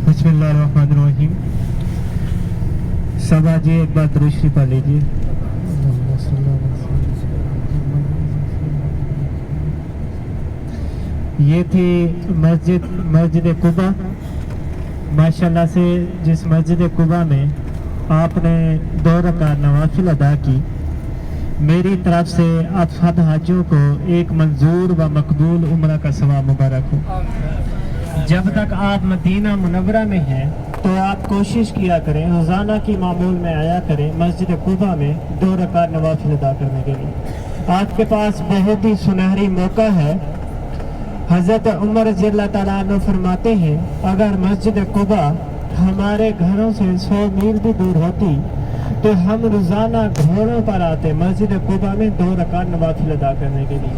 बिस्मिल्लाहिर्रहमानिर्रहीम। सब आज एक बार दुरूद शरीफ पढ़ लीजिए। ये थी मस्जिद कुबा। माशाल्लाह से जिस मस्जिद कुबा में आपने 2 रकात नवाफिल अदा की, मेरी तरफ से आप सब हाजियों को एक मंजूर व मकबूल उम्रा का सवाब मुबारक हो। जब तक आप मदीना मुनव्वरा में हैं तो आप कोशिश किया करें, रोज़ाना की मामूल में आया करें मस्जिद कुबा में 2 रकात नवाफिल अदा करने के लिए। आपके पास बहुत ही सुनहरी मौका है। हज़रत उमर रज़ियल्लाहु ताला अन्हु फरमाते हैं, अगर मस्जिद कुबा हमारे घरों से 100 मील भी दूर होती तो हम रोज़ाना घोड़ों पर आते मस्जिद कुबा में 2 रकात नवाफिल अदा करने के लिए।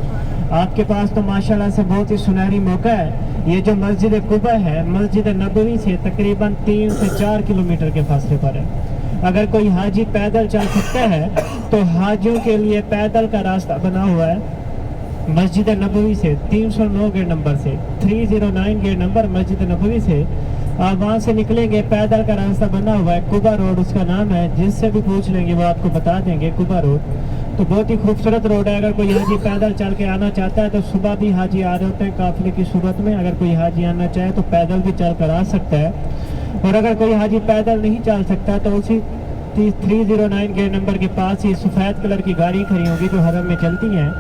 आपके पास तो माशाल्लाह से बहुत ही सुनहरी मौका है। ये जो मस्जिद कुबा है मस्जिद नबवी से तकरीबन 3 से 4 किलोमीटर के फासले पर है। अगर कोई हाजी पैदल चल सकता है तो हाजियों के लिए पैदल का रास्ता बना हुआ है मस्जिद नबवी से 309 गेट नंबर से 309 गेट नंबर मस्जिद नबवी से आप वहाँ से निकलेंगे, पैदल का रास्ता बना हुआ है, कुबा रोड उसका नाम है। जिससे भी पूछ लेंगे वो आपको बता देंगे कुबा रोड। तो बहुत ही खूबसूरत रोड है। अगर कोई हाजी पैदल चल के आना चाहता है तो सुबह भी हाजी आ रहे होते हैं काफिले की सूरत में। अगर कोई हाजी आना चाहे तो पैदल भी चल कर आ सकता है, और अगर कोई हाजी पैदल नहीं चल सकता तो उसी 309 गेट नंबर के पास ही सफ़ेद कलर की गाड़ी खड़ी होगी जो हरम में चलती हैं।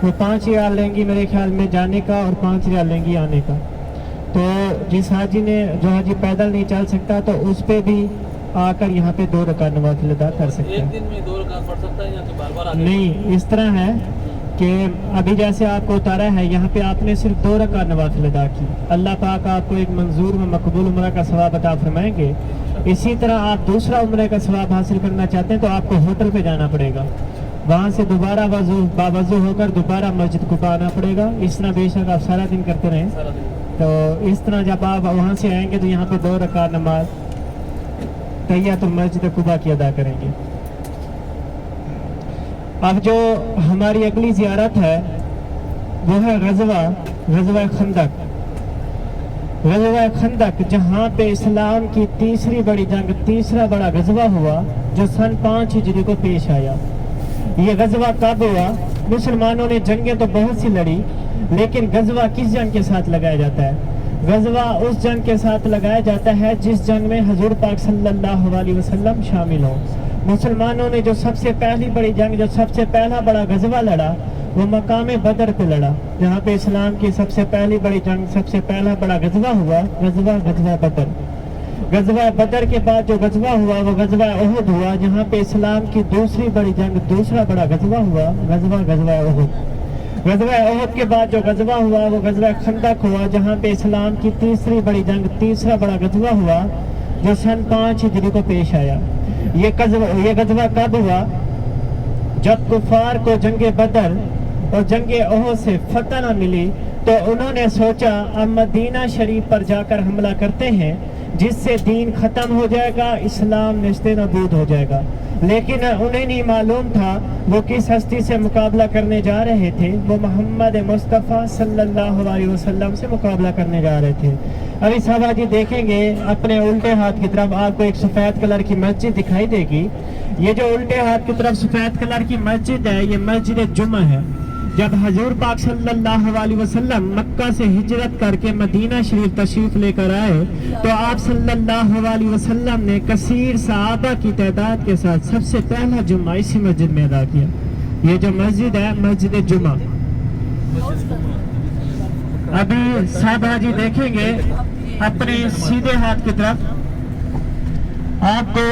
वो 5 रियाल लेंगी मेरे ख्याल में जाने का और 5 रियाल लेंगी आने का। तो जिस हाजी ने जो हाजी पैदल नहीं चल सकता तो उस पे भी आकर यहाँ पे 2 रकात नवाफिल अदा कर सकते हैं। एक दिन में 2 रकात पढ़ सकता है या तो बार-बार आगे? नहीं, इस तरह है कि अभी जैसे आपको उतारा है यहाँ पे आपने सिर्फ 2 रकात नवाफिल अदा की, अल्लाह पाक आपको एक मंजूर व मकबूल उम्रा का सवाब अता फरमाएंगे। इसी तरह आप दूसरा उम्रे का सवाब हासिल करना चाहते हैं तो आपको होटल पे जाना पड़ेगा, वहाँ से दोबारा बावजू होकर दोबारा मस्जिद कुबा आना पड़ेगा। इस तरह बेशक आप सारा दिन करते रहें। तो इस तरह जब आप वहाँ से आएंगे तो यहाँ पे 2 रकात नमाज तहियतुल मस्जिद कुबा की अदा करेंगे। अब जो हमारी अगली ज़ियारत है वो है गज़वा खंदक। गज़वा खंदक, जहाँ पे इस्लाम की तीसरी बड़ी जंग, तीसरा बड़ा गज़वा हुआ जो सन 5 हिजरी को पेश आया। ये गज़वा कब हुआ? मुसलमानों ने जंगें तो बहुत सी लड़ी, लेकिन गज़वा किस जंग के साथ लगाया जाता है? गज़वा उस जंग के साथ लगाया जाता है जिस जंग में हुज़ूर पाक सल्लल्लाहु अलैहि वसल्लम शामिल हो। मुसलमानों ने जो सबसे पहली बड़ी जंग, जो सबसे पहला बड़ा गज़वा लड़ा, वो मकाम बदर पे लड़ा, जहाँ पे इस्लाम की सबसे पहली बड़ी जंग, सबसे पहला बड़ा गज़वा हुआ, गज़वा बदर। गज़वा बदर के बाद जो गज़वा हुआ वो गज़वा उहुद हुआ, जहाँ पे इस्लाम की दूसरी बड़ी जंग, दूसरा बड़ा गज़वा हुआ, गज़वा उहुद। गज़वा उहुद के बाद जो गज़वा हुआ वो गज़वा खंदक हुआ, जहाँ पे इस्लाम की तीसरी बड़ी जंग, तीसरा बड़ा गज़वा हुआ जो सन 5 हिजरी को पेश आया। ये गज़वा कब हुआ? जब कुफार को जंगे बदर और जंगे उहुद से फतह न मिली तो उन्होंने सोचा अब मदीना शरीफ पर जाकर हमला करते हैं, जिससे दीन ख़त्म हो जाएगा, इस्लाम नेस्ते नबूद हो जाएगा। लेकिन उन्हें नहीं मालूम था वो किस हस्ती से मुकाबला करने जा रहे थे। वो मोहम्मद मुस्तफ़ा सल्लल्लाहु अलैहि वसल्लम से मुकाबला करने जा रहे थे। अभी साहबा जी देखेंगे अपने उल्टे हाथ की तरफ आपको एक सफ़ेद कलर की मस्जिद दिखाई देगी। ये जो उल्टे हाथ की तरफ सफ़ेद कलर की मस्जिद है, ये मस्जिद जुमा है। जब हजूर पाक सल्लल्लाहु अलैहि वसल्लम मक्का से हिजरत करके मदीना शरीफ तशरीफ लेकर आए तो आप सल्लल्लाहु अलैहि वसल्लम ने कसीर सहाबा की तादाद के साथ सबसे पहला जुम्मा इसी मस्जिद में अदा किया। ये जो मस्जिद है, मस्जिद जुमा। अभी साहबा जी देखेंगे अपने सीधे हाथ की तरफ आपको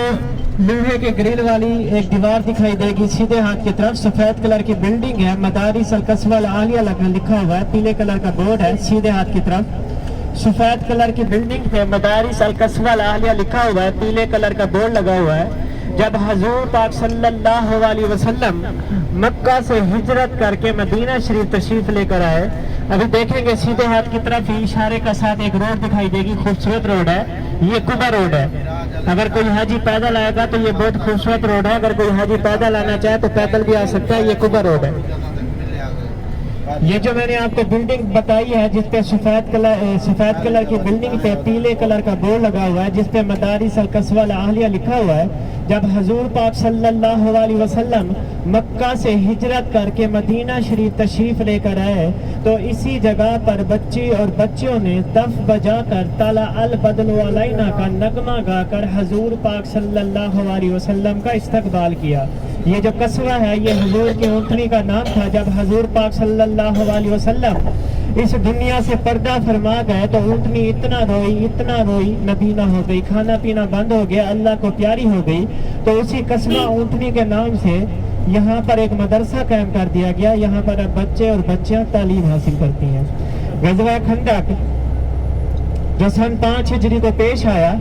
लोहे के ग्रिल वाली एक दीवार दिखाई देगी। सीधे हाथ की तरफ सफेद कलर की बिल्डिंग है, मदारिस अल कस्बा अल आलिया लिखा हुआ है, पीले कलर का बोर्ड है। सीधे हाथ की तरफ सफेद कलर की बिल्डिंग पे मदारिस अल कस्बा अल आलिया लिखा हुआ है, पीले कलर का बोर्ड लगा हुआ है। जब हजूर पाक सल्लल्लाहु अलैहि वसल्लम मक्का से हिजरत करके मदीना शरीफ तशरीफ लेकर आए, अभी देखेंगे सीधे हाथ की तरफ ही इशारे का साथ एक रोड दिखाई देगी, खूबसूरत रोड है। ये कुबा रोड है। अगर कोई हाजी पैदल आएगा तो ये बहुत खूबसूरत रोड है। अगर कोई हाजी पैदल आना चाहे तो पैदल भी आ सकता है। ये कुबा रोड है। ये जो मैंने आपको बिल्डिंग बताई है जिसपे सफेद कलर की बिल्डिंग पे पीले कलर का बोर्ड लगा हुआ है जिसपे मदारिस अल कस्बा अल आलिया लिखा हुआ है। जब हजूर पाक सल्लल्लाहु अलैहि वसल्लम मक्का से हिजरत करके मदीना शरीफ तशरीफ लेकर आए तो इसी जगह पर बच्ची और बच्चियों ने दफ बजाकर ताला अल बदल अलैना का नगमा गाकर हजूर पाक सल्लल्लाहु अलैहि वसल्लम का इस्तकबाल किया। ये जो कस्बा है ये हजूर की ऊँटनी का नाम था। जब हजूर पाक सल्लल्लाहु अलैहि वसल्लम इस दुनिया से पर्दा फरमा गए तो ऊँटनी इतना रोई नबीना हो गई, खाना पीना बंद हो गया, अल्लाह को प्यारी हो गई। तो उसी कस्बा ऊँटनी के नाम से यहाँ पर एक मदरसा कायम कर दिया गया। यहाँ पर अब बच्चे और बच्चियाँ तालीम हासिल करती हैं। गज़वा खंदक जो सन 5 हिजरी को पेश आया,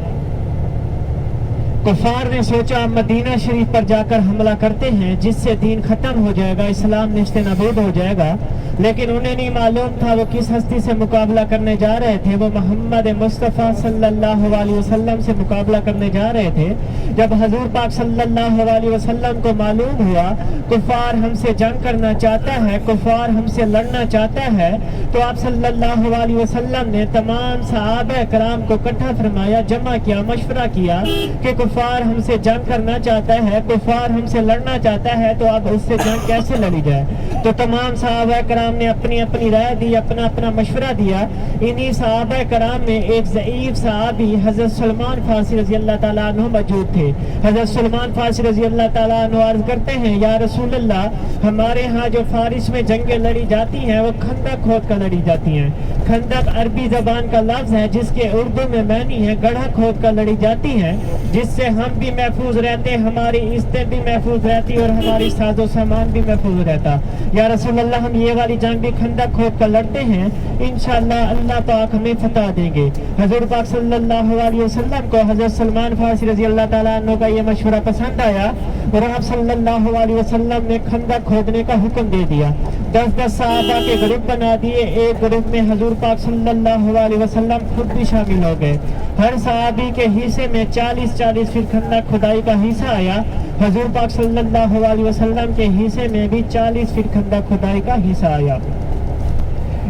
कुफार ने सोचा मदीना शरीफ पर जाकर हमला करते हैं जिससे दीन खत्म हो जाएगा, इस्लाम नेस्ते नबूद हो जाएगा। लेकिन उन्हें नहीं मालूम था वो किस हस्ती से मुकाबला करने जा रहे थे। वो मोहम्मद मुस्तफ़ा सल्लल्लाहु अलैहि वसल्लम से मुकाबला करने जा रहे थे। जब हजूर पाक सल्लल्लाहु अलैहि वसल्लम को मालूम हुआ कुफार हमसे जंग करना चाहता है, कुफार हमसे लड़ना चाहता है, तो आप सल्लल्लाहु अलैहि वसल्लम ने तमाम सहाबा कराम को इकट्ठा फरमाया, जमा किया, मशवरा किया कि कुफार हमसे जंग करना चाहता है, कुफार हमसे लड़ना चाहता है, तो अब उससे जंग कैसे लड़ी जाए। तो तमाम सहाबा कराम ने अपनी अपनी राय दी, अपना अपना मशवरा दिया। इन्हीं सहाबा कराम में एक ज़ईफ सहाबी हज़रत सलमान फारसी रज़ी अल्लाह ताला अन्हु मौजूद थे। हज़रत सलमान फारसी रज़ी अल्लाह ताला अन्हु अर्ज़ करते हैं, या रसूल अल्लाह, हमारे यहाँ जो फारिस में जंगें लड़ी जाती हैं वो खंदक खोद कर लड़ी जाती हैं। खंदक अरबी ज़बान का लफ्ज़ है जिसके उर्दू में मानी है गड्ढा खोद कर लड़ी जाती हैं, जिससे हम भी महफूज रहते, हमारी इज्जतें भी महफूज रहती और हमारी साजो सामान भी महफूज रहता। या रसूल अल्लाह, हम ये वाली जंग भी खंदक खोद कर लड़ते हैं, इंशाअल्लाह अल्लाह पाक हमें फतह देंगे। हजूर पाक सल्लल्लाहु अलैहि वसल्लम को हजरत सलमान फारसी रज़ी अल्लाह ताला अन्हु का ये मशवरा पसंद आया और आप सल्लल्लाहु अलैहि वसल्लम ने खंदक खोदने का हुक्म दे दिया। 10-10 सहाबा के ग्रुप बना दिए। एक ग्रुप में हजूर पाक सल्लल्लाहु अलैहि वसल्लम खुद भी शामिल हो गए। हर सहाबी के हिस्से में 40-40 फीट खंदक खुदाई का हिस्सा आया। हजूर पाक सल्लल्लाहु अलैहि वसल्लम के हिस्से में भी 40 फीट खंदक खुदाई का हिस्सा आया।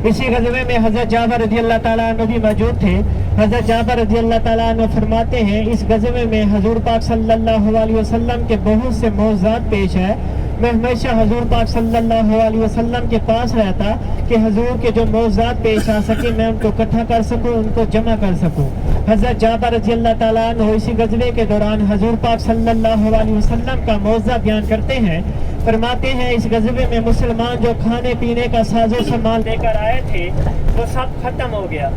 इसी गज़वे में हज़रत जाबर रज़ी अल्लाह ताला अन्हु भी मौजूद थे। हज़रत जाबर रज़ी अल्लाह ताला अन्हु फरमाते हैं, इस गज़वे में हजूर पाक सल्लल्लाहु अलैहि वसल्लम के बहुत से मौज़ात पेश है। मैं हमेशा हजूर पाक सल्लल्लाहु अलैहि वसल्लम के पास रहता कि हजूर के जो मौज़ात पेश आ सके मैं उनको इकट्ठा कर सकूं, उनको जमा कर सकूं। हज़रत जाबर रज़ी अल्लाह ताला अन्हु इसी गज़वे के दौरान हजूर पाक सल्लल्लाहु अलैहि वसल्लम का मौज़ा बयान करते हैं। फरमाते हैं, इस गज़वे में मुसलमान जो खाने पीने का साजो सामान लेकर आए थे वो सब खत्म हो गया।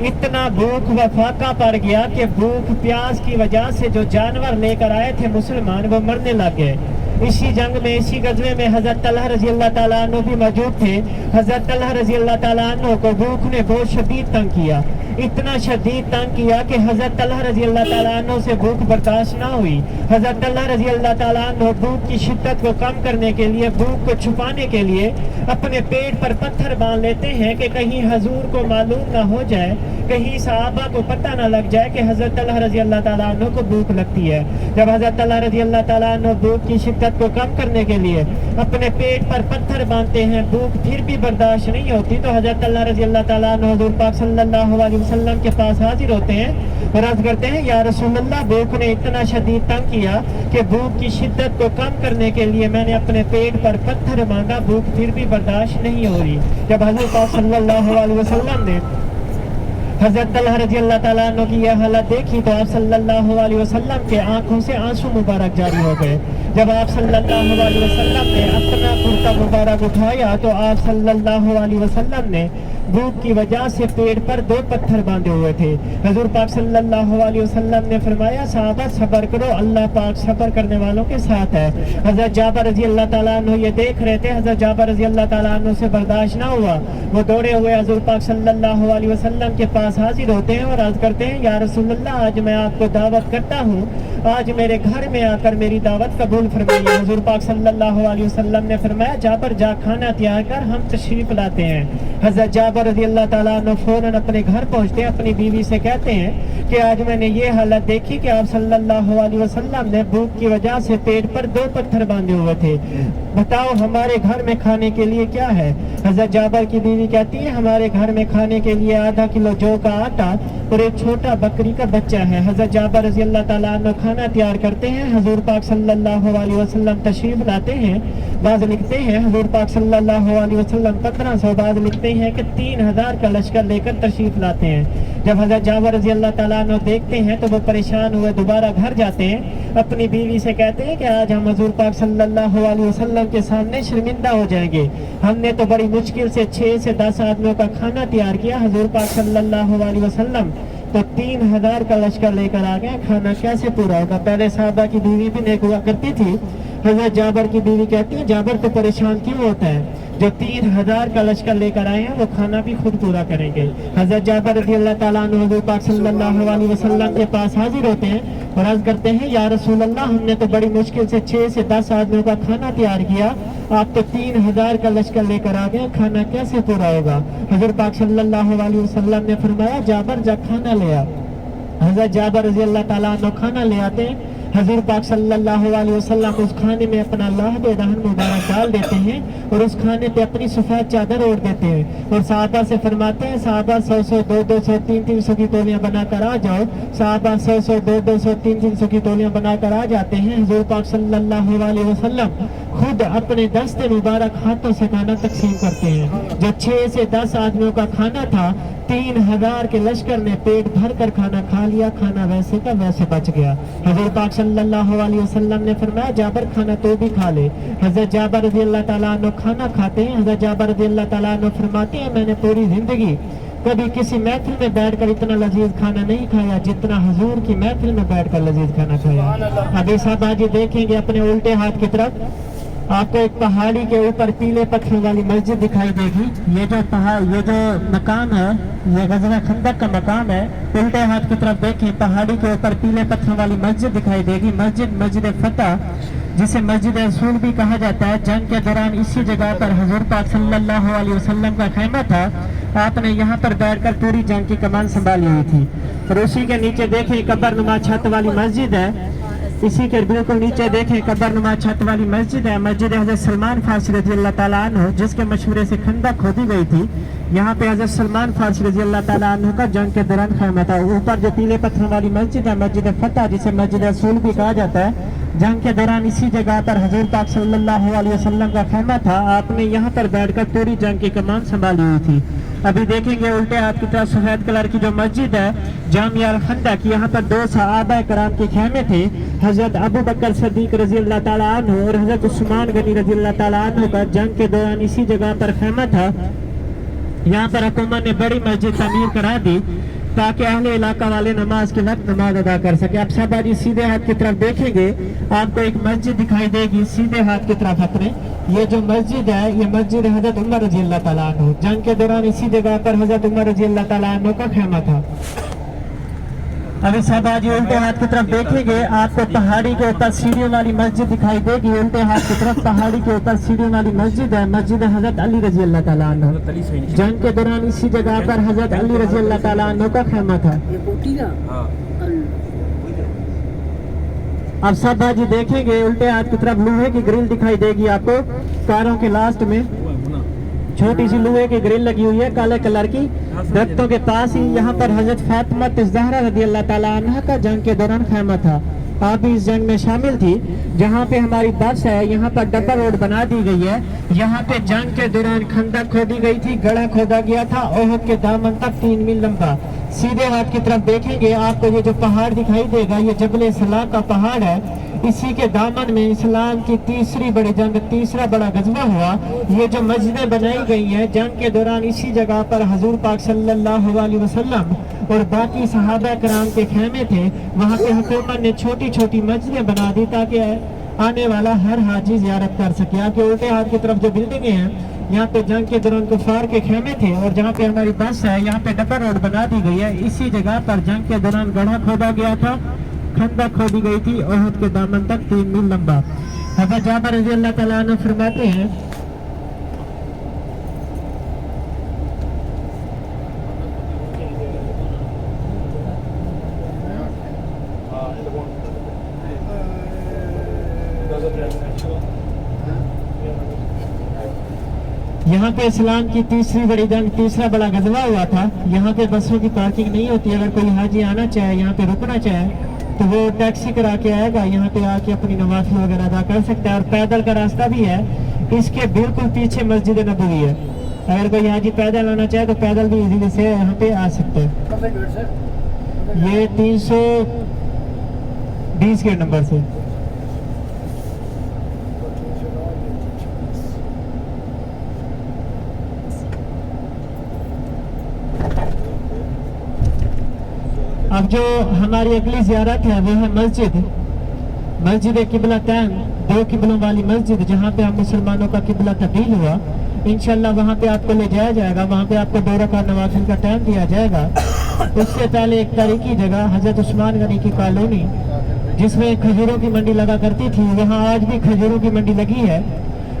इतना भूख व फाका पड़ गया कि भूख प्यास की वजह से जो जानवर लेकर आए थे मुसलमान वो मरने लग गए। इसी जंग में, इसी गज़वे में हज़रत तलहा रज़ी अल्लाह ताला अन्हु भी मौजूद थे। हज़रत तलहा रज़ी अल्लाह ताला अन्हु को भूख ने बहुत शदीद तंग किया, इतना शदीद तंग किया कि हज़रत तलहा रज़ी अल्लाह ताला अन्हु से भूख बर्दाश्त ना हुई। हज़रत तलहा रज़ी अल्लाह ताला अन्हु भूख की शिद्दत को कम करने के लिए, भूख को छुपाने के लिए अपने पेट पर पत्थर बांध लेते हैं कि कहीं हजूर को मालूम ना हो जाए, कहीं सहाबा को पता ना लग जाए कि हज़रत तलहा रज़ी अल्लाह ताला अन्हु को भूख लगती है। जब हज़रत तलहा रज़ी अल्लाह ताला अन्हु भूख की शिद्दत को कम करने के लिए अपने पेट पर पत्थर बांधते हैं, भूख फिर भी बर्दाश्त नहीं होती, तो हज़रत तलहा रज़ी अल्लाह ताला अन्हु हुज़ूर पाक सल्लल्लाहु अलैहि वसल्लम के पास हाजिर होते हैं और अर्ज़ करते हैं, या रसूल अल्लाह, भूख ने इतना शदीद तंग किया कि भूख की शिद्दत को कम करने के लिए मैंने अपने पेट पर पत्थर मांगा, भूख फिर भी बर्दाश्त नहीं हो रही। जब हुज़ूर पाक सल्लल्लाहु अलैहि वसल्लम ने हज़रत तलहा रज़ी अल्लाह ताला अन्हु की यह हालत देखी तो आप सल्लल्लाहु अलैहि वसल्लम के आंखों से आंसू मुबारक जारी हो गए। जब आप सल्लल्लाहु अलैहि वसल्लम ने अपना कुर्ता मुबारक उठाया तो आप सल्लल्लाहु अलैहि वसल्लम ने भूख की वजह से पेट पर 2 पत्थर बांधे हुए थे। हुज़ूर पाक सल्लल्लाहु अलैहि वसल्लम ने फरमाया, सहाबा सब्र करो, अल्लाह पाक सब्र करने वालों के साथ है। हज़रत जाबर रज़ी अल्लाह ताला अन्हु ये देख रहे थे, हज़रत जाबर रज़ी अल्लाह ताला अन्हु से बर्दाश्त ना हुआ, वो दौड़े हुए हुज़ूर पाक सल्लल्लाहु अलैहि वसल्लम के पास हाजिर होते हैं और अर्ज़ करते हैं, या रसूल अल्लाह, आज मैं आपको दावत करता हूँ, आज मेरे घर में आकर मेरी दावत कबूल फरमाइए। हुज़ूर पाक सल्लल्लाहु अलैहि वसल्लम ने फरमाया, जाबर जा खाना तैयार कर, हम तशरीफ लाते हैं। हज़रत जाबर रज़ी अल्लाह ताला अन्हु फौरन अपने घर पहुँचते हैं, अपनी बीवी से कहते हैं कि आज मैंने ये हालत देखी कि आप सल्लल्लाहु अलैहि वसल्लम ने भूख की वजह से पेट पर 2 पत्थर बांधे हुए थे, बताओ हमारे घर में खाने के लिए क्या है। हज़रत जाबर की बीवी कहती है, हमारे घर में खाने के लिए आधा किलो जौ का आटा और एक छोटा बकरी का बच्चा है। हज़रत जाबर रज़ी अल्लाह ताला अन्हु खाना तैयार करते हैं, हुज़ूर पाक सल्लल्लाहु अलैहि वसल्लम तशरीफ लाते हैं। बाज़ लिखते हैं हुज़ूर पाक सल्लल्लाहु अलैहि वसल्लम 1500, बाज़ लिखते हैं कि 3000 का लश्कर लेकर तशरीफ लाते हैं। जब हज़रत जाबर रज़ी अल्लाह ताला अन्हु देखते हैं तो वो परेशान हुए दोबारा घर जाते हैं, अपनी बीवी से कहते हैं कि आज हम हुज़ूर पाक सल्लल्लाहु अलैहि वसल्लम के सामने शर्मिंदा हो जाएंगे, हमने तो बड़ी मुश्किल से 6 से 10 आदमियों का खाना तैयार किया, हुज़ूर पाक सल्लल्लाहु अलैहि वसल्लम तो 3000 का लश्कर लेकर आ गए, खाना कैसे पूरा होगा। पहले साहबा की बीवी भी नेक हुआ करती थी। हज़रत जाबर की बीवी कहती है, जाबर तो परेशान क्यों होता है, जो 3000 का लश्कर लेकर आए हैं वो खाना भी खुद पूरा करेंगे। हज़रत जाबर रज़ी अल्लाह ताला अन्हु हुज़ूर पाक सल्लल्लाहु अलैहि वसल्लम के पास हाजिर होते हैं और अर्ज़ करते हैं, या रसूल अल्लाह, हमने तो बड़ी मुश्किल से 6 से 10 आदमियों का खाना तैयार किया, आप तो 3000 का लश्कर लेकर आ गए, खाना कैसे पूरा होगा। हुज़ूर पाक सल्लल्लाहु अलैहि वसल्लम ने फरमाया, जाबर जा खाना ले आ। हज़रत जाबर रज़ी अल्लाह ताला अन्हु खाना ले आते हैं। हुज़ूर पाक सल्लल्लाहु अलैहि वसल्लम उस खाने में अपना लाहब दहन मुबारक डाल देते हैं और उस खाने पे अपनी सफ़ेद चादर ओढ़ देते हैं और साहबा से फरमाते हैं, साहबा 100-100, 200-200, 300-300 की टोलियाँ बनाकर आ जाओ। साहबा 100-100, 200-200, 300-300 की टोलियाँ बनाकर आ जाते हैं। हुज़ूर पाक सल्लल्लाहु अलैहि वसल्लम खुद अपने दस्ते मुबारक हाथों से खाना तकसीम करते हैं। जो 6 से 10 आदमियों का खाना था, 3000 के लश्कर ने पेट भर कर खाना खा लिया, खाना वैसे का वैसे बच गया। हुज़ूर पाक सल्लल्लाहु अलैहि वसल्लम ने फरमाया, जाबर खाना तो भी खा ले। हज़रत जाबर रज़ी अल्लाह ताला अन्हु खाना खाते हैं। हज़रत जाबर रज़ी अल्लाह ताला अन्हु फरमाते हैं, मैंने पूरी जिंदगी कभी किसी महफिल में बैठकर इतना लजीज खाना नहीं खाया जितना हुजूर की महफिल में बैठकर लजीज खाना खाया। अभी साहब आज देखेंगे अपने उल्टे हाथ की तरफ, आपको एक पहाड़ी के ऊपर पीले पत्थरों वाली मस्जिद दिखाई देगी। ये जो मकाम है, ये ग़ज़वा खंदक का मकाम है। उल्टे हाथ की तरफ देखें, पहाड़ी के ऊपर पीले पत्थरों वाली मस्जिद दिखाई देगी। मस्जिद फतह, जिसे मस्जिद रसूल भी कहा जाता है। जंग के दौरान इसी जगह पर हुज़ूर पाक सल्लल्लाहु अलैहि वसल्लम का खैमा था। आपने यहाँ पर बैठकर पूरी जंग की कमान संभाली हुई थी। और उसी के नीचे देखें कब्र नुमा छत वाली मस्जिद है। इसी के बिल्कुल नीचे देखें कब्रनुमा छत वाली मस्जिद है, मस्जिद हजरत सलमान फारसी रजी अल्लाह ताला अन्हु, जिसके मशवरे से खंदक खोदी गई थी। यहाँ पे हजरत सलमान फारसी रजी अल्लाह ताला अन्हु का जंग के दौरान खैमा था। ऊपर जो पीले पत्थरों वाली मस्जिद है, मस्जिद फतह, जिसे मस्जिद रसूल भी कहा जाता है, जंग के दौरान इसी जगह पर हजूर पाक सल्लल्लाहु अलैहि वसल्लम का खैमा था। आपने यहाँ पर बैठकर पूरी जंग की कमान संभाली हुई थी। अभी देखेंगे उल्टे हाथ की तरफ सफेद कलर की जो मस्जिद है जामिया अल खंदक, यहाँ पर 2 सहाबा कराम के खेमे थे, हजरत अबू बकर सदीक रजी अल्लाह ताला अन्हु और हजरत उस्मान गनी रजी अल्लाह ताला अन्हु का जंग के दौरान इसी जगह पर खेमा था। यहाँ पर हुकूमत ने बड़ी मस्जिद तमीर करा दी ताकि अहले इलाका वाले नमाज के वक्त नमाज अदा कर सके। अब शहबाजी सीधे हाथ की तरफ देखेंगे, आपको एक मस्जिद दिखाई देगी सीधे हाथ की तरफ अपने। ये जो मस्जिद है, ये मस्जिद हजरत उमर रजी अल्लाह ताला अन्हु, जंग के दौरान इसी जगह पर हजरत उमर रजी अल्लाह ताला अन्हु का खैमा था। अभी शहबाजी उल्टे हाथ की तरफ देखेंगे, आपको पहाड़ी के ऊपर सीढ़ियों वाली मस्जिद दिखाई देगी। उल्टे हाथ की तरफ पहाड़ी के ऊपर सीढ़ियों वाली मस्जिद है, मस्जिद हजरत अली रजी अल्लाह ताला अन्हु, जंग के दौरान इसी जगह पर हजरत अली रजी अल्लाह ताला अन्हु का खैमा था। अब सब बाजी देखेंगे, उल्टे हाथ की तरफ लोहे की ग्रिल दिखाई देगी आपको, कारों के लास्ट में छोटी सी लोहे की ग्रिल लगी हुई है काले कलर की। दरख्तों के पास ही यहाँ पर हजरत फातिमा ज़हरा रज़ी अल्लाह ताला अन्हा का जंग के दौरान खैमा था। आप भी इस जंग में शामिल थी। जहाँ पे हमारी बस है, यहाँ पर डबल रोड बना दी गई है। यहाँ पे जंग के दौरान खंदक खोदी गई थी, गड़ा खोदा गया था ओहद के दामन तक 3 मील लंबा। सीधे हाथ की तरफ देखेंगे, आपको ये जो पहाड़ दिखाई देगा, ये जबल सलाह का पहाड़ है। इसी के दामन में इस्लाम की तीसरी बड़ी जंग, तीसरा बड़ा गजवा हुआ। ये जो मस्जिदें बनाई गई हैं जंग के दौरान, इसी जगह पर हजूर पाक सल्लल्लाहु अलैहि वसल्लम और बाकी सहाबा कराम के खेमे थे। वहाँ पे हुकूमत ने छोटी छोटी मस्जिदें बना दी ताकि आने वाला हर हाजी ज़ियारत कर सके। आपके उल्टे हाथ की तरफ जो बिल्डिंगें हैं, यहाँ पे जंग के दौरान कुफार के खेमे थे। और जहाँ पे हमारी बस है, यहाँ पे डबल रोड बना दी गई है। इसी जगह पर जंग के दौरान गड्ढा खोदा गया था, खंदक खोदी गई थी ओहद के दामन तक 3 मील लंबा। हज़रत जाबिर रज़ी अल्लाह ताला अन्हु फरमाते हैं, यहाँ पे इस्लाम की तीसरी बड़ी जंग, तीसरा बड़ा गजवा हुआ था। यहाँ पे बसों की पार्किंग नहीं होती। अगर कोई हाजी आना चाहे, यहाँ पे रुकना चाहे, तो वो टैक्सी करा के आएगा, यहाँ पे आके अपनी नवाफिल वगैरह अदा कर सकता है। और पैदल का रास्ता भी है, इसके बिल्कुल पीछे मस्जिद नबवी है। अगर कोई हाजी पैदल आना चाहे तो पैदल भी इजीली से यहाँ पे आ सकते हैं। ये 320 के नंबर से। अब जो हमारी अगली ज़ियारत है वो है मस्जिद किबलतैन, 2 किबलों वाली मस्जिद, जहाँ पे हम मुसलमानों का किबला तब्दील हुआ। इंशाल्लाह वहाँ पे आपको ले जाया जाएगा। वहाँ पे आपको 2 रकात नवाफिल का टाइम दिया जाएगा। उससे पहले एक तारीखी जगह हजरत उस्मान गनी की कॉलोनी, जिसमें खजूरों की मंडी लगा करती थी, वहाँ आज भी खजूरों की मंडी लगी है।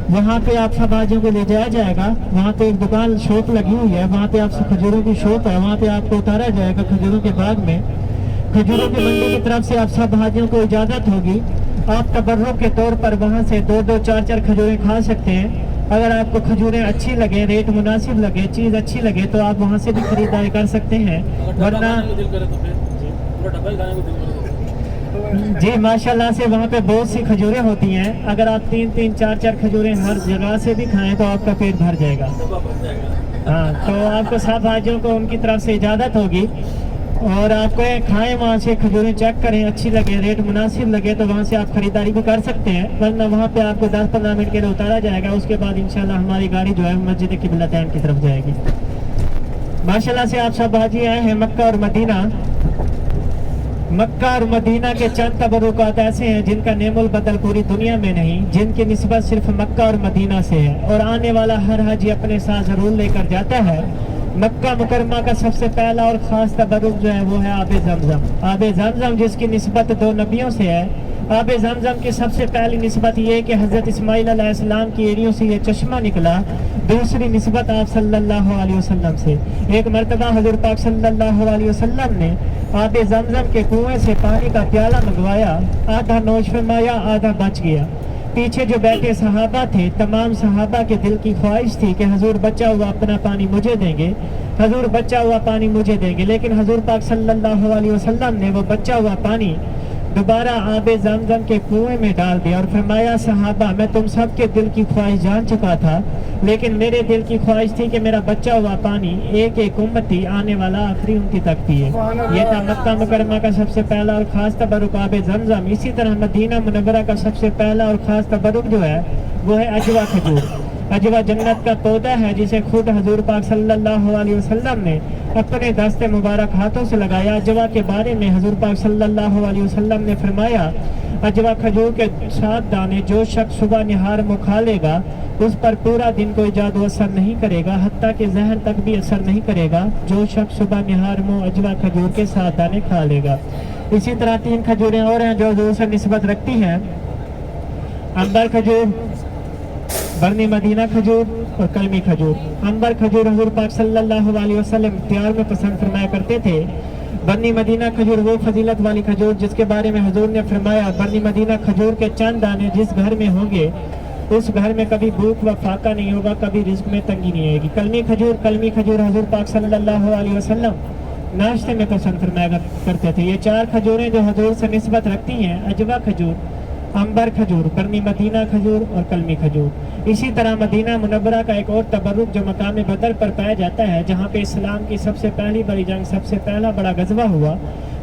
वहाँ पे आप सब हाजियों को ले जाया जाएगा। वहाँ पे एक दुकान शॉप लगी हुई है, वहाँ पे आप खजूरों की शॉप है, वहाँ पे आपको उतारा जाएगा खजूरों के बाग में। खजूरों की मंडी की तरफ से आप सब हाजियों को इजाज़त होगी। आप तबर्रुक के तौर पर वहाँ से 2-2, 4-4 खजूरें खा सकते हैं। अगर आपको खजूरें अच्छी लगे, रेट मुनासिब लगे, चीज़ अच्छी लगे, तो आप वहाँ से भी खरीदारी कर सकते हैं। वरना जी माशाल्लाह से वहाँ पे बहुत सी खजूरें होती हैं। अगर आप 3-3, 4-4 खजूरें हर जगह से भी खाएं तो आपका पेट भर जाएगा। हाँ, तो आपको सब हाजियों को उनकी तरफ से इजाज़त होगी और आपको खाएं, वहाँ से खजूरें चेक करें, अच्छी लगे, रेट मुनासिब लगे तो वहाँ से आप खरीदारी भी कर सकते हैं। वरना वहाँ पे आपको 10-15 मिनट के लिए उतारा जाएगा। उसके बाद इंशाल्लाह हमारी गाड़ी जो है मस्जिद किबलतैन की तरफ जाएगी। माशाल्लाह से आप सब हाजी आए हैं मक्का और मदीना। मक्का और मदीना के चंद तबरुकात ऐसे हैं जिनका नेमुल बदल पूरी दुनिया में नहीं, जिनकी निस्बत सिर्फ मक्का और मदीना से है और आने वाला हर हाजी अपने साथ जरूर लेकर जाता है। मक्का मुकरमा का सबसे पहला और ख़ास तबरुक जो है वो है आबे ज़मज़म। आबे ज़मज़म जिसकी निस्बत 2 नबियों से है, آب زمزم کی سب سے پہلی نسبت یہ کہ حضرت اسماعیل علیہ السلام کی ایڑیوں سے یہ چشمہ نکلا. دوسری نسبت آپ صلی اللہ علیہ وسلم سے. ایک مرتبہ حضور پاک صلی اللہ علیہ وسلم نے آب زمزم کے کنویں سے پانی کا پیالہ منگوایا. آدھا نوش فرمایا, آدھا بچ گیا. پیچھے جو بیٹھے صحابہ تھے, تمام صحابہ کے دل کی خواہش تھی کہ حضور بچا ہوا اپنا پانی مجھے دیں گے, حضور بچا ہوا پانی مجھے دیں گے. لیکن حضور پاک صلی اللہ علیہ وسلم نے وہ بچا ہوا پانی دوبارہ آب زمزم کے کنویں میں ڈال دیا اور فرمایا, صحابہ میں تم سب کے دل کی خواہش جان چکا تھا, لیکن میرے دل کی خواہش تھی کہ میرا بچا ہوا پانی ایک ایک امتی آنے والا آخری امتی تک پیے. یہ تھا مکہ مکرمہ کا سب سے پہلا اور خاص تبرک آب زمزم. اسی طرح مدینہ منورہ کا سب سے پہلا اور خاص تبرک جو ہے وہ ہے اجوا کھجور. اجوا جنت کا پودا ہے جسے خود حضور پاک صلی اللہ علیہ وسلم نے اپنے دست مبارک ہاتھوں سے لگایا. اجوا کے بارے میں حضور پاک صلی اللہ علیہ وسلم نے فرمایا, اجوا کھجور کے 7 دانے جو شخص صبح نہار میں کھا لے گا اس پر پورا دن کوئی جادو اثر نہیں کرے گا, حتیٰ کہ ذہن تک بھی اثر نہیں کرے گا جو شخص صبح نہار میں اجوا کھجور کے 7 دانے کھا لے گا. اسی طرح 3 کھجوریں اور ہیں جو حضور سے نسبت رکھتی ہیں, عنبر کھجور, برنی مدینہ کھجور اور کلمی کھجور. عنبر کھجور حضور پاک صلی اللہ علیہ وسلم اختیار میں پسند فرمایا کرتے تھے. برنی مدینہ کھجور وہ فضیلت والی کھجور جس کے بارے میں حضور نے فرمایا, برنی مدینہ کھجور کے چند دانے جس گھر میں ہوں گے اس گھر میں کبھی بھوک و فاقہ نہیں ہوگا, کبھی رزق میں تنگی نہیں آئے گی. کلمی کھجور حضور پاک صلی اللہ علیہ وسلم ناشتے میں پسند فرمایا کرتے تھے. یہ 4 کھجوریں جو حضور سے نسبت رکھتی ہیں, اجوا کھجور, عنبر کھجور, برنی مدینہ کھجور اور کلمی کھجور. اسی طرح مدینہ منورہ کا ایک اور تبرک جو مقام بدر پر پایا جاتا ہے, جہاں پہ اسلام کی سب سے پہلی بڑی جنگ, سب سے پہلا بڑا غزوہ ہوا,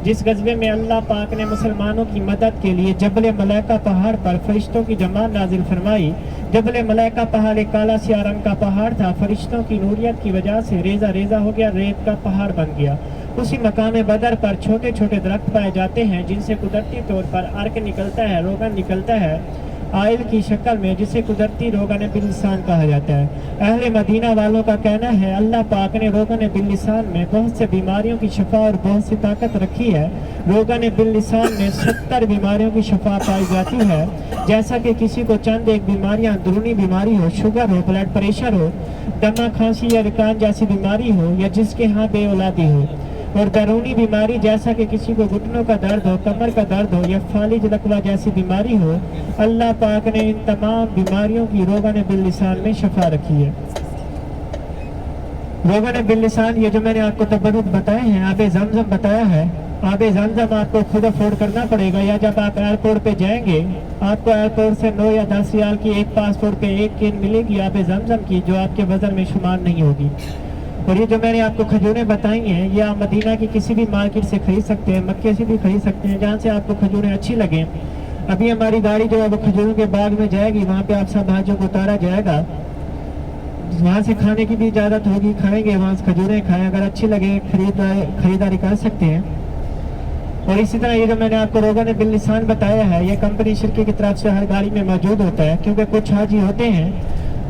جس غزوے میں اللہ پاک نے مسلمانوں کی مدد کے لیے جبل ملائکہ پہاڑ پر فرشتوں کی جماعت نازل فرمائی. جبل ملائکہ پہاڑ ایک کالا سیاہ رنگ کا پہاڑ تھا, فرشتوں کی نوریت کی وجہ سے ریزہ ریزہ ہو گیا, ریت کا پہاڑ بن گیا. اسی مقام بدر پر چھوٹے چھوٹے درخت پائے جاتے ہیں جن سے قدرتی طور پر ارک نکلتا ہے, روغن نکلتا ہے آئل کی شکل میں, جسے قدرتی روغن باللسان کہا جاتا ہے. اہل مدینہ والوں کا کہنا ہے اللہ پاک نے روغن باللسان میں بہت سے بیماریوں کی شفا اور بہت سی طاقت رکھی ہے. روغن باللسان میں 70 بیماریوں کی شفا پائی جاتی ہے, جیسا کہ کسی کو چند ایک بیماریاں, اندرونی بیماری ہو, شوگر ہو, بلڈ پریشر ہو, دمہ کھانسی یا رکان جیسی بیماری ہو, یا جس کے ہاں بے اولادی ہو, اور بیرونی بیماری جیسا کہ کسی کو گھٹنوں کا درد ہو, کمر کا درد ہو, یا فالج لقوہ جیسی بیماری ہو, اللہ پاک نے ان تمام بیماریوں کی روغن باللسان میں شفا رکھی ہے. روغن باللسان یہ جو میں نے آپ کو تبرک بتائے ہیں, آب زمزم بتایا ہے, آب زمزم آپ کو خود افورڈ کرنا پڑے گا, یا جب آپ ایئرپورٹ پہ جائیں گے آپ کو ایئرپورٹ سے 9 یا 10 ریال کی ایک پاسپورٹ پہ 1 کین ملے گی آب زمزم کی, جو آپ کے وزن میں شمار نہیں ہوگی. اور یہ جو میں نے آپ کو کھجوریں بتائی ہیں یہ آپ مدینہ کی کسی بھی مارکیٹ سے خرید سکتے ہیں, مکے سے بھی خرید سکتے ہیں, جہاں سے آپ کو کھجوریں اچھی لگیں. ابھی ہماری گاڑی جو ہے وہ کھجوروں کے باغ میں جائے گی, وہاں پہ آپ سب بھائیوں کو اتارا جائے گا, وہاں سے کھانے کی بھی اجازت ہوگی, کھائیں گے وہاں سے کھجوریں کھائیں, اگر اچھی لگے خریداری کر سکتے ہیں. اور اسی طرح یہ جو میں نے آپ کو روغن باللسان بتایا ہے یہ کمپنی شرکت کی طرف سے ہر گاڑی میں موجود ہوتا ہے, کیونکہ کچھ حاجی ہوتے ہیں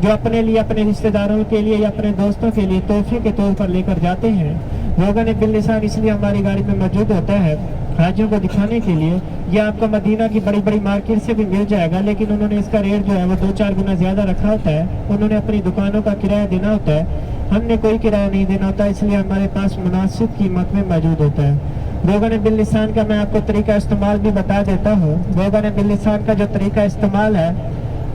جو اپنے لیے, اپنے رشتہ داروں کے لیے یا اپنے دوستوں کے لیے تحفے کے طور پر لے کر جاتے ہیں. روغن باللسان اس لیے ہماری گاڑی میں موجود ہوتا ہے حاجیوں کو دکھانے کے لیے. یہ آپ کو مدینہ کی بڑی بڑی مارکیٹ سے بھی مل جائے گا, لیکن انہوں نے اس کا ریٹ جو ہے وہ 2-4 گنا زیادہ رکھا ہوتا ہے. انہوں نے اپنی دکانوں کا کرایہ دینا ہوتا ہے, ہم نے کوئی کرایہ نہیں دینا ہوتا, اس لیے ہمارے پاس مناسب قیمت میں موجود ہوتا ہے. روغن باللسان کا میں آپ کو طریقہ استعمال بھی بتا دیتا ہوں. روغن باللسان کا جو طریقہ استعمال ہے,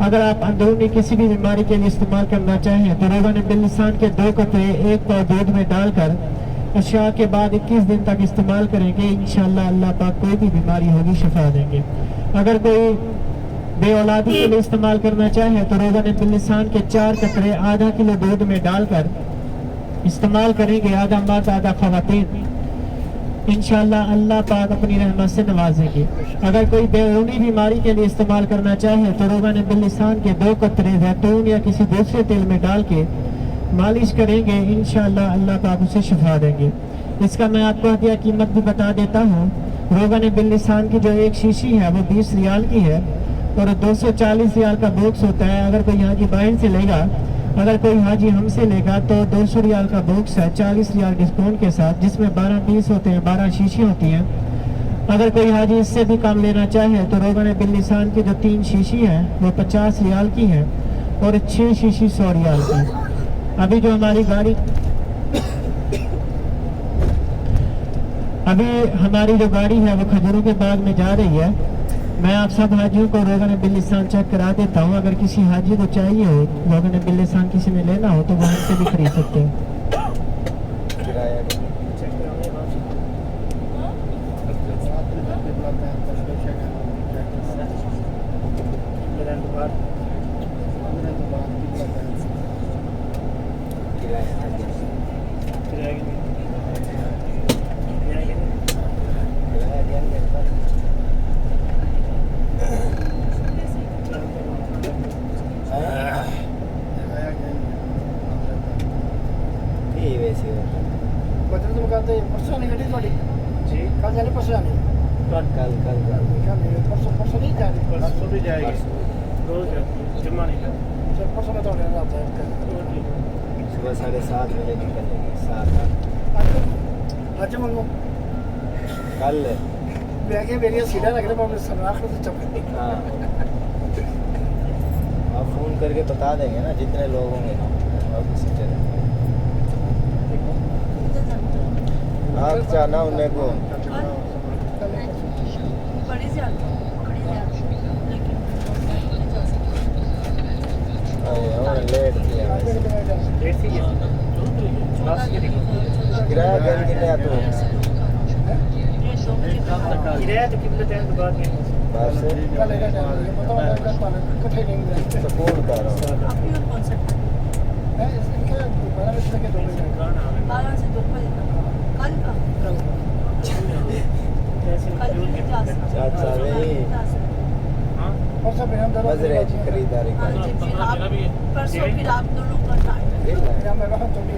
اگر آپ اندرونی کسی بھی بیماری کے لیے استعمال کرنا چاہیں تو روغن باللسان کے 2 قطرے 1 پاؤ دودھ میں ڈال کر عشاء کے بعد 21 دن تک استعمال کریں گے, انشاءاللہ اللہ پاک کوئی بھی بیماری ہوگی شفا دیں گے. اگر کوئی بے اولادی کے لیے استعمال کرنا چاہے تو روغن باللسان کے 4 قطرے آدھا کلو دودھ میں ڈال کر استعمال کریں گے, آدھا مرد آدھا خواتین, انشاءاللہ اللہ پاک اپنی رحمت سے نوازیں گے. اگر کوئی بیرونی بیماری کے لیے استعمال کرنا چاہے تو روغن باللسان کے 2 قطرے زیتون یا کسی دوسرے تیل میں ڈال کے مالش کریں گے, انشاءاللہ اللہ پاک اسے شفا دیں گے. اس کا میں آپ کو ہدیہ قیمت بھی بتا دیتا ہوں. روغن باللسان کی جو ایک شیشی ہے وہ 20 ریال کی ہے اور 240 ریال کا باکس ہوتا ہے. اگر کوئی حاجی باہر سے لے گا, اگر کوئی حاجی ہم سے لے گا تو 200 ریال کا باکس ہے 40 ریال ڈسکاؤنٹ کے ساتھ, جس میں 12 پیس ہوتے ہیں, 12 شیشی ہوتی ہیں. अगर कोई हाजी इससे भी कम लेना चाहे तो रोगन बिल लिसान की जो 3 शीशी है वो 50 रियाल की है और 6 शीशी 100 रियाल की। अभी जो हमारी गाड़ी है वो खजूरों के बाग में जा रही है। मैं आप सब हाजियों को रोगन बिल लिसान चेक करा देता हूँ। अगर किसी हाजी को चाहिए हो रोगन बिल लिसान किसी ने लेना हो तो वो हमसे भी खरीद सकते हैं। सुबह 7:30 बजे निकलेंगे। 7 ਅੱਜ ਮੰਗੋ कल ਮੈਂ ਕਿਹਾ ਮੇਰੀਆਂ ਸੀਟਾਂ ਲੱਗ ਰਹੀਆਂ ਮੈਂ ਸਨਾਖ ਤੋਂ ਚੱਕ हाँ आप फ़ोन करके बता देंगे ना जितने लोग होंगे और किसी चले आप जाना उन्हें को बड़ी ज्यादा और लेट किया किराया कर कितने तो किराया तो कितने टाइम के बाद में बस ਕੱਲੇ ਦਾ ਟਾਈਮ ਹੈ ਪਤਾ ਹੋਣਾ ਕਿ ਪਾਣ ਇਕੱਠੇ ਨਹੀਂ ਮਿਲਦੇ सपोर्ट कर रहा हूँ आप भी कौन सा ਹੈ ਇਸ ਕਰਕੇ 12 ਵਜੇ ਤੱਕ 2 ਵਜੇ तक 12 से 2 बजे तक कल का कल भी नहीं जा सकते चाचा नहीं परसों भी हम दोनों मजरे की खरीदारी हाँ कर जी, फिर आप परसों फिर आप दोनों का टाइम या मैं कहा तुम भी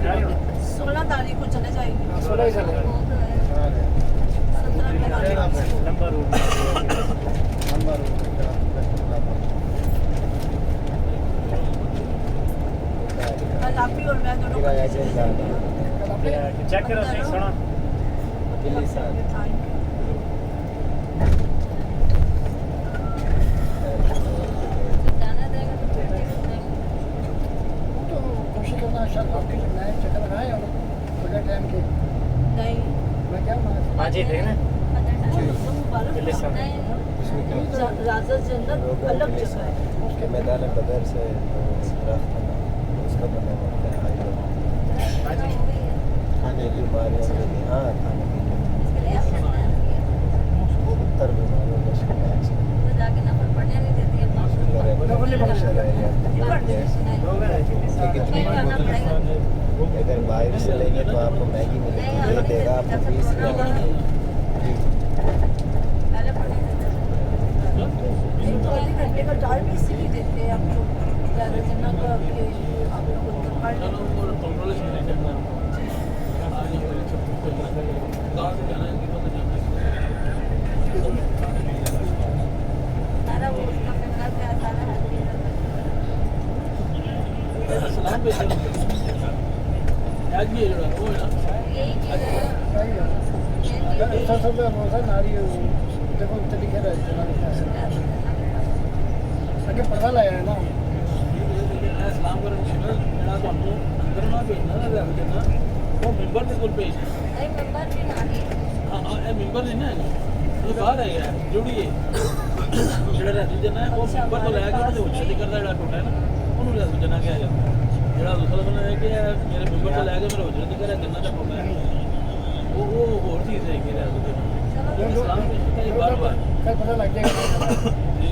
16 तारीख को चले जाएंगे 16 ही चले 17 में लंबा रूट कल आप भी और मैं दोनों किराया चल रहा कल अपने चेक करो सही सुनो दिल्ली साथ तो कोशिश करना शायद आपके नए चक्कर लगाए और थोड़ा टाइम के नहीं मैं क्या मान हाँ जी देखना राजा जन्नत अलग जगह है उसके मैदान बदर से रास्ता था उसका बना हुआ है खाने की बीमारियों के लिए हाँ खाने की उत्तर बीमारियों का शिकायत अगर बाहर से लेंगे तो आपको महंगी मिलेगी ये देगा आपको 20 घंटे का चार्ज भी इसीलिए देते हैं आपको ज़्यादा जितना का आप लोग उत्तर पढ़ सारा वो उसका फिंगर पे आता है सलाम पे आज भी है वो है ना यही चीज़ है ऐसा सब रोज़ा नारी देखो चली के रहे आगे पता लाया है ना सलाम करने मेरा तो हमको अंदर ना भेजना ना रख देना वो मेंबर के स्कूल भेजना नहीं मेंबर भी नहीं हाँ ये मेंबर नहीं ना ये बाहर है यार जुड़िए ਜਿਹੜਾ ਰਹਿ ਜਨਾ ਉਹ ਮੇਂਬਰ ਤੋਂ ਲੈ ਕੇ ਉਹਦੇ ਉੱਚ ਦੀ ਕਰਦਾ ਜਿਹੜਾ ਟੁੱਟਾ ਹੈ ਨਾ ਉਹਨੂੰ ਰਹਿ ਜਨਾ ਕਿਹਾ ਜਾਂਦਾ ਜਿਹੜਾ ਦੂਸਰਾ ਬੰਦਾ ਹੈ ਕਿ ਮੇਰੇ ਮੇਂਬਰ ਤੋਂ ਲੈ ਕੇ ਮੇਰੇ ਉੱਚ ਦੀ ਕਰਿਆ ਜਿੰਨਾ ਦਾ ਟੁੱਟਾ ਹੈ ਉਹ ਹੋਰ ਚੀਜ਼ ਹੈ ਕਿ ਰਹਿ ਜਨਾ ਇਸਲਾਮ ਵਿੱਚ ਇਹ ਬਾਰ ਬਾਰ कल पता लग जाएगा ਜੀ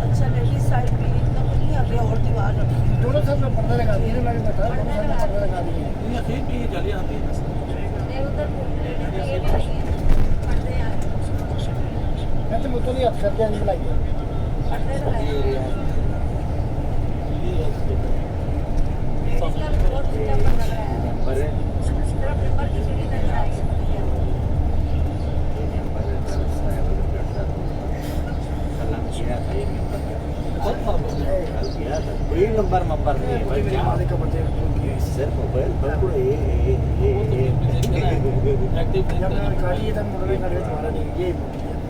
अच्छा लेडीज साइड भी इतना कुछ नहीं अभी और दीवार रखी दोनों सब में पर्दा लगा दिए ना मैंने बताया दोनों सब में पर्दा लगा दिए दुनिया फिर भी चली आती है नहीं उधर ये भी नहीं है पर्दे आए मैं तो मुझे नहीं अफसर क्या नहीं बुलाइए पर्दे लगाए इसका बहुत अच्छा पर्दा लगाया है बड़े सिर्फ पेपर की सीढ़ी नजर आई है बहुत کوئی نمبر نہیں ہے کوئی میرے مالک کا بندے کو کی ہے صرف موبائل بالکل ایکٹیو جب میں نے گاڑی ادھر مڑ رہی گاڑی ہمارا نہیں یہ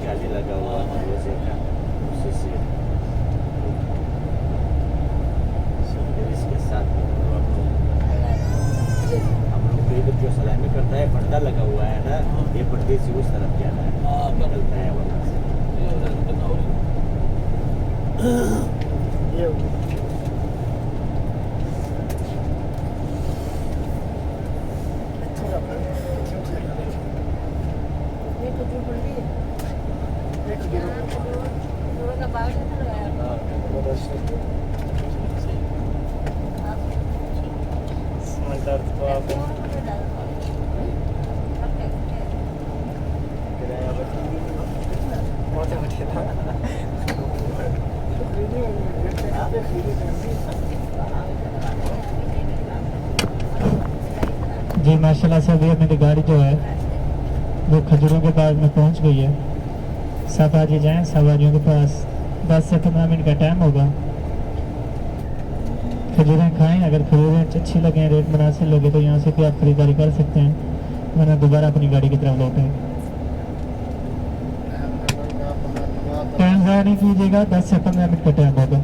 جالی لگا ہوا ہے ویسے کا اسی سے اس کے ساتھ ہم لوگ کو ادھر جو سلامی کرتا ہے پردہ لگا ہوا ہے نا یہ پردے سے اس طرف جانا ہے نکلتا ہے وہاں سے یہ یہ تو جو بڑی ہے ایک گیرو لوگوں کا باغ نہیں لگایا سمجھدار تو آپ کرایہ بتا بہت اچھا تھا جی ماشاءاللہ سے ابھی میری گاڑی جو ہے وہ کھجوروں کے پاس میں پہنچ گئی ہے. سب آجی جائیں, سواریوں کے پاس 10 سے 15 منٹ کا ٹائم ہوگا. کھجوریں کھائیں, اگر کھجوریں اچھی لگیں, ریٹ مناسب لگے تو یہاں سے بھی آپ خریداری کر سکتے ہیں, ورنہ دوبارہ اپنی گاڑی کی طرف لوٹیں. ٹائم ضائع نہیں کیجیے گا, 10 سے 15 منٹ کا ٹائم ہوگا.